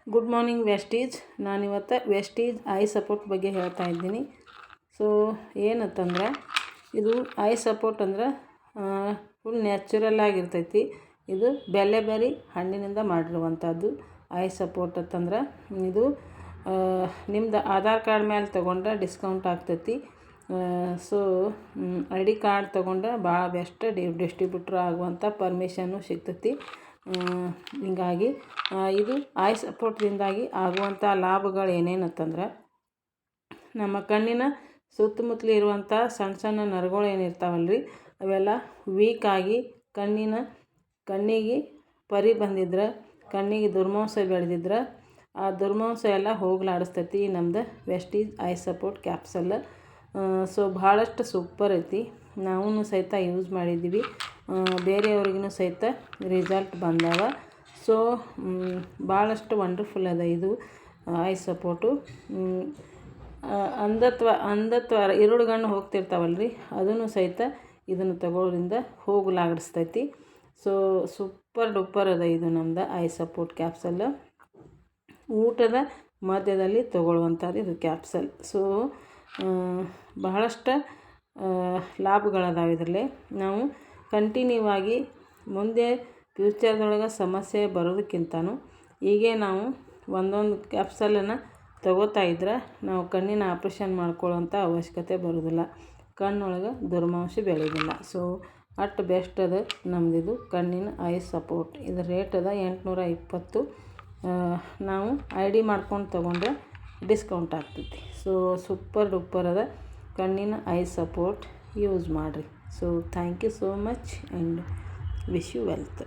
Good morning Vestige. ನಾನಿವತ್ತು Vestige I support ಬಗ್ಗೆ ಹೇಳ್ತಾ ಇದ್ದೀನಿ. ಸೊ ಏನಂತಂದ್ರೆ ಇದು ಐ ಸಪೋರ್ಟ್ ಅಂದ್ರೆ ಫುಲ್ ನ್ಯಾಚುರಲ್ ಆಗಿರ್ತೈತಿ. ಇದು ಬೆಲೆಬೆರಿ ಹಣ್ಣಿನಿಂದ ಮಾಡಿರುವಂಥದ್ದು. ಐ ಸಪೋರ್ಟ್ ಅಂತಂದ್ರೆ ಇದು ನಿಮ್ದು ಆಧಾರ್ ಕಾರ್ಡ್ ಮೇಲೆ ತೊಗೊಂಡ್ರೆ ಡಿಸ್ಕೌಂಟ್ ಆಗ್ತೈತಿ. ಸೊ ಐ ಡಿ ಕಾರ್ಡ್ ತೊಗೊಂಡ್ರೆ ಭಾಳ ಬೆಸ್ಟ್ ಡಿಸ್ಟ್ರಿಬ್ಯೂಟ್ರ್ ಆಗುವಂಥ ಪರ್ಮಿಷನ್ನು ಸಿಗ್ತೈತಿ. ಹೀಗಾಗಿ ಇದು ಐ ಸಪೋರ್ಟ್ದಿಂದಾಗಿ ಆಗುವಂಥ ಲಾಭಗಳು ಏನೇನಂತಂದ್ರೆ ನಮ್ಮ ಕಣ್ಣಿನ ಸುತ್ತಮುತ್ತಲು ಇರುವಂಥ ಸಣ್ಣ ಸಣ್ಣ ನರಗಳು ಏನಿರ್ತಾವಲ್ಲ ರೀ, ಅವೆಲ್ಲ ವೀಕಾಗಿ ಕಣ್ಣಿಗೆ ಪರಿ ಬಂದಿದ್ರೆ, ಕಣ್ಣಿಗೆ ದುರ್ಮಾಂಸ ಬೆಳೆದಿದ್ರೆ ಆ ದುರ್ಮಾಂಸ ಎಲ್ಲ ಹೋಗ್ಲಾಡಿಸ್ತೈತಿ ನಮ್ದು Vestige I support capsule. So ಭಾಳಷ್ಟು ಸೂಪರ್ ಐತಿ. ನಾವು ಸಹಿತ ಯೂಸ್ ಮಾಡಿದ್ದೀವಿ, ಬೇರೆಯವ್ರಿಗೂ ಸಹಿತ ರಿಸಲ್ಟ್ ಬಂದಾವ. ಸೊ ಭಾಳಷ್ಟು ವಂಡರ್ಫುಲ್ ಅದ ಇದು ಐ ಸಪೋರ್ಟು. ಅಂಧತ್ವ ಇರುಳುಗಣ್ಣು ಹೋಗ್ತಿರ್ತಾವಲ್ಲ ರೀ, ಅದನ್ನು ಸಹಿತ ಇದನ್ನು ತಗೊಳ್ಳೋದ್ರಿಂದ ಹೋಗಲಾಡಿಸ್ತೈತಿ. ಸೊ ಸೂಪರ್ ಡೂಪರ್ ಅದ ಇದು ನಮ್ದು ಐ ಸಪೋರ್ಟ್ ಕ್ಯಾಪ್ಸಲ್. ಊಟದ ಮಧ್ಯದಲ್ಲಿ ತಗೊಳ್ಳುವಂಥದ್ದು ಇದು ಕ್ಯಾಪ್ಸಲ್. ಸೊ ಬಹಳಷ್ಟು ಲಾಭಗಳದಾವೆ ಇದರಲ್ಲಿ. ನಾವು ಕಂಟಿನ್ಯೂ ಆಗಿ ಮುಂದೆ ಫ್ಯೂಚರ್ದೊಳಗೆ ಸಮಸ್ಯೆ ಬರೋದಕ್ಕಿಂತನೂ ಹೀಗೆ ನಾವು ಒಂದೊಂದು ಕ್ಯಾಪ್ಸಲನ್ನು ತಗೋತಾ ಇದ್ರೆ ನಾವು ಕಣ್ಣಿನ ಆಪ್ರೇಷನ್ ಮಾಡ್ಕೊಳ್ಳೋಂಥ ಅವಶ್ಯಕತೆ ಬರೋದಿಲ್ಲ, ಕಣ್ಣೊಳಗೆ ದುರ್ಮಾಂಸ ಬೆಳೆಯೋದಿಲ್ಲ. ಸೊ ಅಟ್ ಬೆಸ್ಟ್ ಅದ ನಮ್ಮದಿದು ಕಣ್ಣಿನ ಐ ಸಪೋರ್ಟ್. ಇದರ ರೇಟ್ ಅದ 820. ನಾವು ಐ ಡಿ ಮಾಡ್ಕೊಂಡು ತೊಗೊಂಡ್ರೆ ಡಿಸ್ಕೌಂಟ್ ಆಗ್ತೈತಿ. ಸೊ ಸೂಪರ್ ಡೂಪರ್ ಅದ ಕಣ್ಣಿನ ಐ ಸಪೋರ್ಟ್. ಯೂಸ್ ಮಾಡಿರಿ. So thank you so much and wish you wealth.